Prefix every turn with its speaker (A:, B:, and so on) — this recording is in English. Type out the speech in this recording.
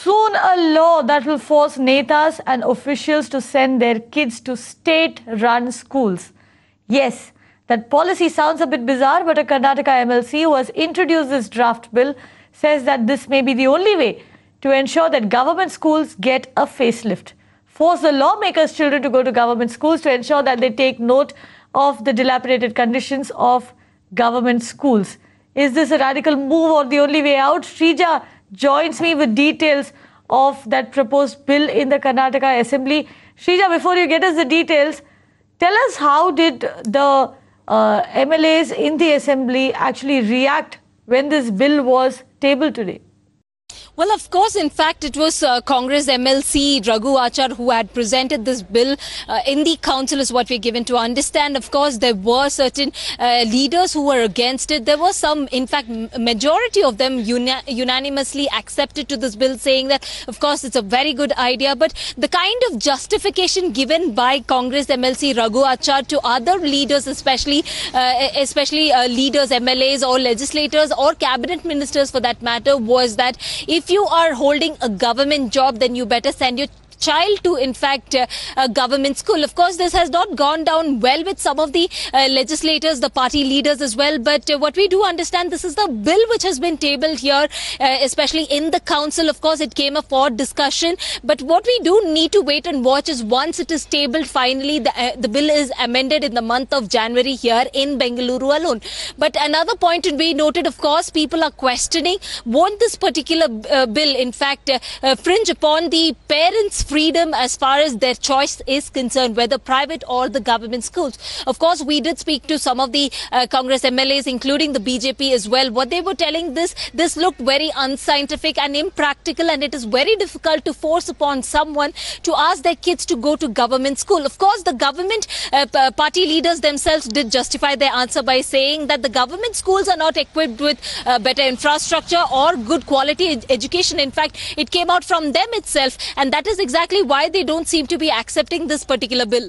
A: Soon a law that will force netas and officials to send their kids to state-run schools. Yes, that policy sounds a bit bizarre, but a Karnataka MLC who has introduced this draft bill says that this may be the only way to ensure that government schools get a facelift. Force the lawmakers' children to go to government schools to ensure that they take note of the dilapidated conditions of government schools. Is this a radical move or the only way out? Shrija joins me with details of that proposed bill in the Karnataka Assembly. Shrija, before you get us the details, tell us how did the MLAs in the Assembly actually react when this bill was tabled today?
B: Well, of course, in fact, it was Congress MLC Raghu Achar who had presented this bill in the council is what we're given to understand. Of course, there were certain leaders who were against it. There was some, in fact, majority of them unanimously accepted to this bill, saying that, of course, it's a very good idea. But the kind of justification given by Congress MLC Raghu Achar to other leaders, especially leaders, MLAs or legislators or cabinet ministers for that matter, was that if you are holding a government job, then you better send your child to, in fact, a government school. Of course, this has not gone down well with some of the legislators, the party leaders as well. But what we do understand, this is the bill which has been tabled here, especially in the council. Of course, it came up for discussion. But what we do need to wait and watch is once it is tabled, finally, the bill is amended in the month of January here in Bengaluru alone. But another point to be noted, of course, people are questioning, won't this particular bill, in fact, fringe upon the parents' freedom as far as their choice is concerned, whether private or the government schools. Of course, we did speak to some of the Congress MLAs, including the BJP as well. What they were telling, this looked very unscientific and impractical, and it is very difficult to force upon someone to ask their kids to go to government school. Of course, the government party leaders themselves did justify their answer by saying that the government schools are not equipped with better infrastructure or good quality education. In fact, it came out from them itself, and that is exactly why they don't seem to be accepting this particular bill.